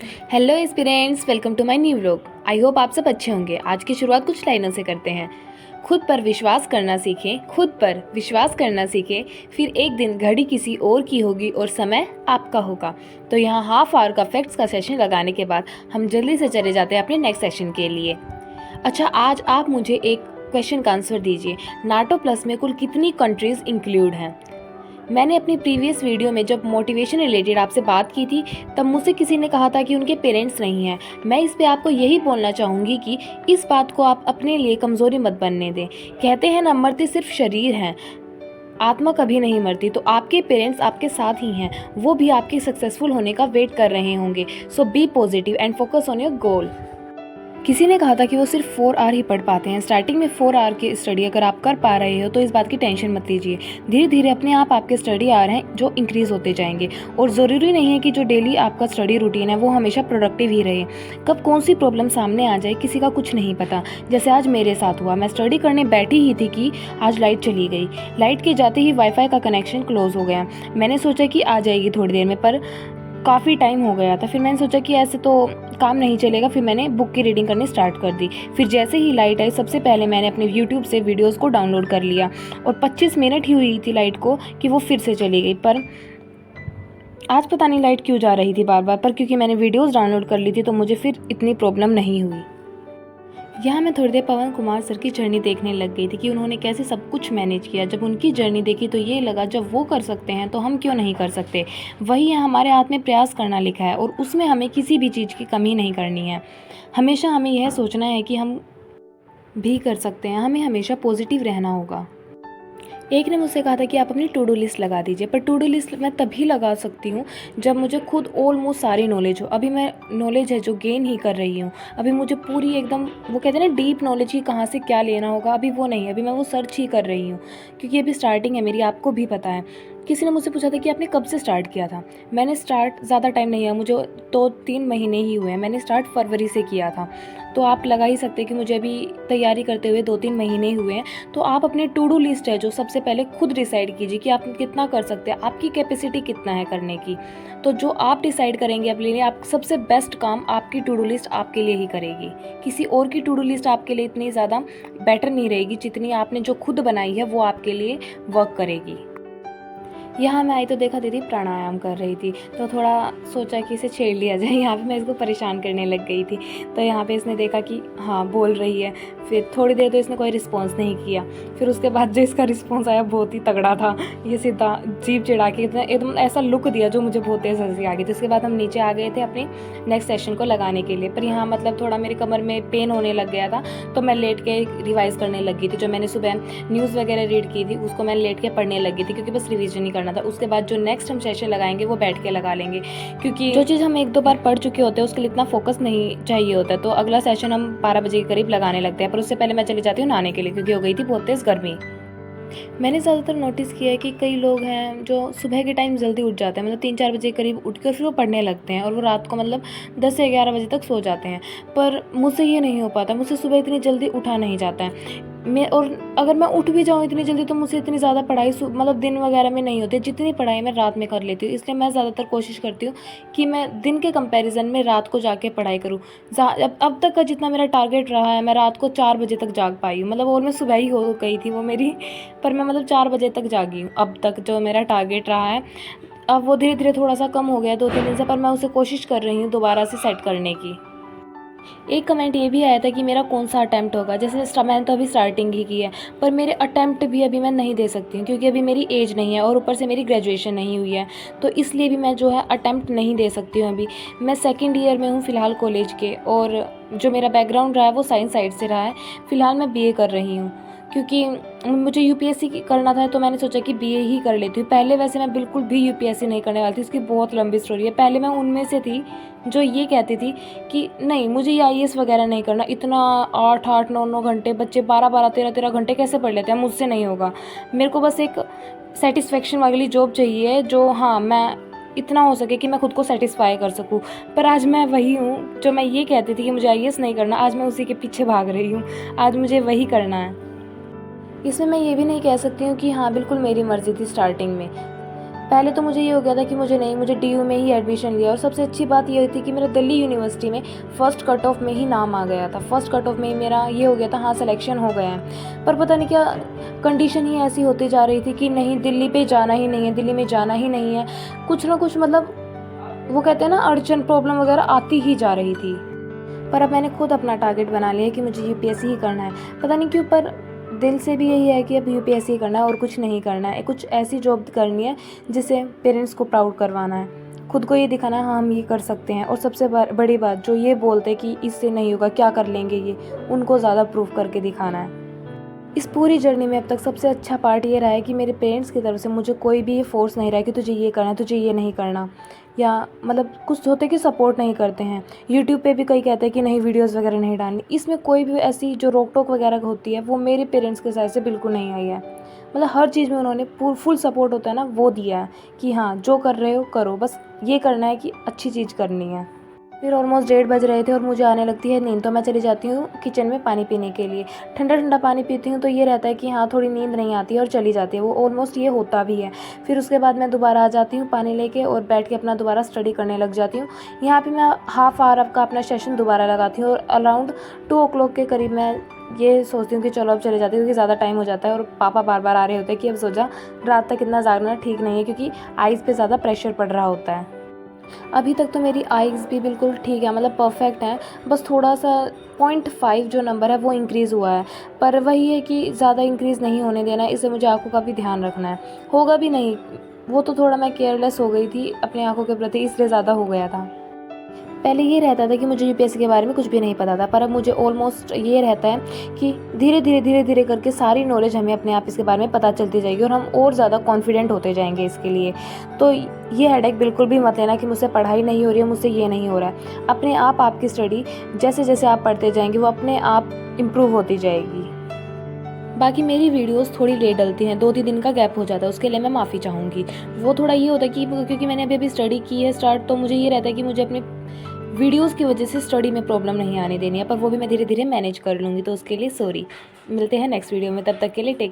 Hello aspirants, welcome to my new vlog. I hope आप सब अच्छे होंगे। आज की शुरुआत कुछ लाइनों से करते हैं। खुद पर विश्वास करना सीखें, खुद पर विश्वास करना सीखें, फिर एक दिन घड़ी किसी और की होगी और समय आपका होगा। तो यहाँ हाफ आवर का फैक्ट्स का सेशन लगाने के बाद हम जल्दी से चले जाते हैं अपने नेक्स्ट सेशन के लिए। अच्छा, आज आप मुझे एक क्वेश्चन का आंसर दीजिए। नाटो प्लस में कुल कितनी कंट्रीज़ इंक्लूड हैं? मैंने अपनी प्रीवियस वीडियो में जब मोटिवेशन रिलेटेड आपसे बात की थी, तब मुझसे किसी ने कहा था कि उनके पेरेंट्स नहीं हैं। मैं इस पे आपको यही बोलना चाहूँगी कि इस बात को आप अपने लिए कमज़ोरी मत बनने दें। कहते हैं ना, मरते सिर्फ शरीर हैं, आत्मा कभी नहीं मरती। तो आपके पेरेंट्स आपके साथ ही हैं, वो भी आपके सक्सेसफुल होने का वेट कर रहे होंगे। So be positive and focus on your goal. किसी ने कहा था कि वो सिर्फ 4 आवर ही पढ़ पाते हैं। स्टार्टिंग में 4 आवर की स्टडी अगर आप कर पा रहे हो तो इस बात की टेंशन मत लीजिए। धीरे धीरे अपने आप आपके स्टडी आवर हैं जो इंक्रीज़ होते जाएंगे। और ज़रूरी नहीं है कि जो डेली आपका स्टडी रूटीन है वो हमेशा प्रोडक्टिव ही रहे। कब कौन सी प्रॉब्लम सामने आ जाए किसी का कुछ नहीं पता। जैसे आज मेरे साथ हुआ, मैं स्टडी करने बैठी ही थी कि आज लाइट चली गई। लाइट के जाते ही वाईफाई का कनेक्शन क्लोज़ हो गया। मैंने सोचा कि आ जाएगी थोड़ी देर में, पर काफ़ी टाइम हो गया था। फिर मैंने सोचा कि ऐसे तो काम नहीं चलेगा। फिर मैंने बुक की रीडिंग करनी स्टार्ट कर दी। फिर जैसे ही लाइट आई, सबसे पहले मैंने अपने यूट्यूब से वीडियोस को डाउनलोड कर लिया। और 25 मिनट ही हुई थी लाइट को कि वो फिर से चली गई। पर आज पता नहीं लाइट क्यों जा रही थी बार बार, पर क्योंकि मैंने वीडियोस डाउनलोड कर ली थी तो मुझे फिर इतनी प्रॉब्लम नहीं हुई। यहाँ मैं थोड़ी देर पवन कुमार सर की जर्नी देखने लग गई थी कि उन्होंने कैसे सब कुछ मैनेज किया। जब उनकी जर्नी देखी तो ये लगा, जब वो कर सकते हैं तो हम क्यों नहीं कर सकते। वही है, हमारे हाथ में प्रयास करना लिखा है और उसमें हमें किसी भी चीज़ की कमी नहीं करनी है। हमेशा हमें यह सोचना है कि हम भी कर सकते हैं। हमें हमेशा पॉजिटिव रहना होगा। एक ने मुझसे कहा था कि आप अपनी टू डू लिस्ट लगा दीजिए, पर टू डू लिस्ट मैं तभी लगा सकती हूँ जब मुझे खुद ऑलमोस्ट सारी नॉलेज हो। अभी मैं नॉलेज है जो गेन ही कर रही हूँ। अभी मुझे पूरी एकदम, वो कहते हैं ना, डीप नॉलेज की कहाँ से क्या लेना होगा, अभी वो नहीं है। अभी मैं वो सर्च ही कर रही हूँ क्योंकि अभी स्टार्टिंग है मेरी, आपको भी पता है। किसी ने मुझसे पूछा था कि आपने कब से स्टार्ट किया था। मैंने स्टार्ट ज़्यादा टाइम नहीं हुआ, मुझे तो 3 महीने ही हुए हैं। मैंने स्टार्ट फरवरी से किया था। तो आप लगा ही सकते हैं कि मुझे अभी तैयारी करते हुए 2-3 महीने हुए हैं। तो आप अपने टू डू लिस्ट है जो सबसे पहले खुद डिसाइड कीजिए कि आप कितना कर सकते हैं, आपकी कैपेसिटी कितना है करने की। तो जो आप डिसाइड करेंगे अपने लिए, आप सबसे बेस्ट काम आपकी टू डू लिस्ट आपके लिए ही करेगी। किसी और की टू डू लिस्ट आपके लिए इतनी ज़्यादा बेटर नहीं रहेगी जितनी आपने जो खुद बनाई है वो आपके लिए वर्क करेगी। यहाँ मैं आई तो देखा दीदी प्राणायाम कर रही थी, तो थोड़ा सोचा कि इसे छेड़ लिया जाए। यहाँ पे मैं इसको परेशान करने लग गई थी। तो यहाँ पे इसने देखा कि हाँ बोल रही है। फिर थोड़ी देर तो इसने कोई रिस्पॉन्स नहीं किया। फिर उसके बाद जो इसका रिस्पॉन्स आया बहुत ही तगड़ा था। ये सीधा जीभ चिढ़ा के इतना एकदम ऐसा लुक दिया जो मुझे बहुत तेज़ हंसी आ गई थी। उसके बाद हम नीचे आ गए थे अपने नेक्स्ट सेशन को लगाने के लिए। पर यहाँ मतलब थोड़ा मेरे कमर में पेन होने लग गया था, तो मैं लेट के रिवाइज़ करने लग गई थी। जो मैंने सुबह न्यूज़ वगैरह रीड की थी उसको मैं लेट के पढ़ने लग गई थी, क्योंकि बस रिवीजन ही करना था। उसके बाद जो नेक्स्ट हम सेशन लगाएंगे वो बैठ के लगा लेंगे, क्योंकि जो चीज़ हम 1-2 बार पढ़ चुके होते हैं उसके लिए इतना फोकस नहीं चाहिए होता है। तो अगला सेशन हम 12 बजे के करीब लगाने लगते हैं। पर उससे पहले मैं चली जाती हूँ नहाने के लिए, क्योंकि हो गई थी बहुत तेज़ गर्मी। मैंने ज़्यादातर नोटिस किया है कि कई लोग हैं जो सुबह के टाइम जल्दी उठ जाते हैं, मतलब 3-4 बजे के करीब उठ कर फिर वो पढ़ने लगते हैं और वो रात को मतलब 10 से 11 बजे तक सो जाते हैं। पर मुझसे ये नहीं हो पाता, मुझसे सुबह इतनी जल्दी उठा नहीं जाता है। और अगर मैं उठ भी जाऊँ इतनी जल्दी तो मुझसे इतनी ज़्यादा पढ़ाई मतलब दिन वगैरह में नहीं होती। जितनी पढ़ाई मैं रात में कर लेती हूँ, इसलिए मैं ज़्यादातर कोशिश करती हूँ कि मैं दिन के कंपैरिजन में रात को जाके पढ़ाई करूँ। अब तक का जितना मेरा टारगेट रहा है, मैं रात को 4 बजे तक जाग पाई हूँ। मतलब ऑलमोस्ट सुबह ही हो गई थी वो मेरी, पर मैं मतलब 4 बजे तक जागी हूँ अब तक, जो मेरा टारगेट रहा है। अब वो धीरे धीरे थोड़ा सा कम हो गया 2-3 दिन से, पर मैं उसे कोशिश कर रही हूँ दोबारा से सेट करने की। एक कमेंट ये भी आया था कि मेरा कौन सा अटैम्प्ट होगा। जैसे मैंने तो अभी स्टार्टिंग ही की है, पर मेरे अटैम्प्ट भी अभी मैं नहीं दे सकती हूँ, क्योंकि अभी मेरी एज नहीं है और ऊपर से मेरी ग्रेजुएशन नहीं हुई है। तो इसलिए भी मैं जो है अटैम्प्ट नहीं दे सकती हूँ अभी। मैं सेकंड ईयर में हूँ फ़िलहाल कॉलेज के, और जो मेरा बैकग्राउंड रहा है वो साइंस साइड से रहा है। फ़िलहाल मैं बीए कर रही हूँ, क्योंकि मुझे यूपीएससी करना था तो मैंने सोचा कि बीए ही कर लेती हूँ। पहले वैसे मैं बिल्कुल भी यूपीएससी नहीं करने वाली थी, इसकी बहुत लंबी स्टोरी है। पहले मैं उनमें से थी जो ये कहती थी कि नहीं, मुझे ये आईएएस वगैरह नहीं करना। इतना 8-8, 9-9 घंटे, बच्चे 12-12, 13-13 घंटे कैसे पढ़ लेते हैं, मुझसे नहीं होगा। मेरे को बस एक सेटिस्फेक्शन वाली जॉब चाहिए जो, हाँ, मैं इतना हो सके कि मैं खुद को सेटिस्फाई कर सकूं। पर आज मैं वही हूँ जो मैं ये कहती थी कि मुझे आईएएस नहीं करना, आज मैं उसी के पीछे भाग रही हूँ। आज मुझे वही करना है। इसमें मैं ये भी नहीं कह सकती हूँ कि हाँ बिल्कुल मेरी मर्ज़ी थी स्टार्टिंग में। पहले तो मुझे ये हो गया था कि मुझे डीयू में ही एडमिशन लिया, और सबसे अच्छी बात ये थी कि मेरा दिल्ली यूनिवर्सिटी में फ़र्स्ट कट ऑफ में ही नाम आ गया था। फ़र्स्ट कट ऑफ में ही मेरा ये हो गया था, हाँ सिलेक्शन हो गया है। पर पता नहीं क्या कंडीशन ही ऐसी होती जा रही थी कि नहीं, दिल्ली पे जाना ही नहीं है, दिल्ली में जाना ही नहीं है। कुछ ना कुछ मतलब वो कहते हैं ना, अड़चन प्रॉब्लम वगैरह आती ही जा रही थी। पर अब मैंने खुद अपना टारगेट बना लिया कि मुझे यूपीएससी ही करना है। पता नहीं क्यों, पर दिल से भी यही है कि अब यूपीएससी ही करना है और कुछ नहीं करना है। कुछ ऐसी जॉब करनी है जिससे पेरेंट्स को प्राउड करवाना है, खुद को ये दिखाना है हाँ हम ये कर सकते हैं। और सबसे बड़ी बात, जो ये बोलते हैं कि इससे नहीं होगा, क्या कर लेंगे ये, उनको ज़्यादा प्रूफ करके दिखाना है। इस पूरी जर्नी में अब तक सबसे अच्छा पार्ट ये रहा है कि मेरे पेरेंट्स की तरफ से मुझे कोई भी ये फोर्स नहीं रहा है कि तुझे ये करना है, तुझे ये नहीं करना, या मतलब कुछ होते कि सपोर्ट नहीं करते हैं। यूट्यूब पे भी कई कहते हैं कि नहीं वीडियोस वगैरह नहीं डालनी। इसमें कोई भी ऐसी जो रोक टोक वगैरह होती है वो मेरे पेरेंट्स के साइड से बिल्कुल नहीं आई है। मतलब हर चीज़ में उन्होंने फुल सपोर्ट होता है ना, वो दिया है कि हाँ जो कर रहे हो करो, बस ये करना है कि अच्छी चीज़ करनी है। फिर ऑलमोस्ट 1:30 बज रहे थे और मुझे आने लगती है नींद, तो मैं चली जाती हूँ किचन में पानी पीने के लिए। ठंडा ठंडा पानी पीती हूँ तो ये रहता है कि हाँ थोड़ी नींद नहीं आती है और चली जाती है, वो ऑलमोस्ट ये होता भी है। फिर उसके बाद मैं दोबारा आ जाती हूँ पानी लेके और बैठ के अपना दोबारा स्टडी करने लग जाती हूँ। यहाँ पे मैं हाफ आवर का अपना सेशन दोबारा लगाती हूँ और अराउंड 2 o'clock के करीब मैं ये सोचती हूँ कि चलो अब चले जाती हूँ, क्योंकि ज़्यादा टाइम हो जाता है और पापा बार बार आ रहे होते हैं कि अब सो जा, रात तक इतना जागना ठीक नहीं है, क्योंकि आइज़ पे ज़्यादा प्रेशर पड़ रहा होता है। अभी तक तो मेरी आइज़ भी बिल्कुल ठीक है, मतलब परफेक्ट है। बस थोड़ा सा 0.5 जो नंबर है वो इंक्रीज़ हुआ है, पर वही है कि ज़्यादा इंक्रीज़ नहीं होने देना है, इससे मुझे आँखों का भी ध्यान रखना है। होगा भी नहीं, वो तो थोड़ा मैं केयरलेस हो गई थी अपनी आँखों के प्रति, इसलिए ज़्यादा हो गया था। पहले ये रहता था कि मुझे यूपीएससी के बारे में कुछ भी नहीं पता था, पर अब मुझे ऑलमोस्ट ये रहता है कि धीरे धीरे करके सारी नॉलेज हमें अपने आप इसके बारे में पता चलती जाएगी और हम और ज़्यादा कॉन्फिडेंट होते जाएंगे इसके लिए। तो ये हेडेक बिल्कुल भी मत लेना कि मुझसे पढ़ाई नहीं हो रही है, मुझसे ये नहीं हो रहा है। अपने आप आपकी स्टडी जैसे जैसे आप पढ़ते जाएंगे वो अपने आप इम्प्रूव होती जाएगी। बाकी मेरी वीडियोस थोड़ी लेट डलती हैं, 2-3 दिन का गैप हो जाता है, उसके लिए मैं माफ़ी चाहूँगी। वो थोड़ा ये होता है कि क्योंकि मैंने अभी स्टडी की है स्टार्ट, तो मुझे ये रहता है कि मुझे अपने वीडियोस की वजह से स्टडी में प्रॉब्लम नहीं आने देनी है, पर वो भी मैं धीरे धीरे मैनेज कर लूँगी, तो उसके लिए सॉरी। मिलते हैं नेक्स्ट वीडियो में, तब तक के लिए टेक केयर।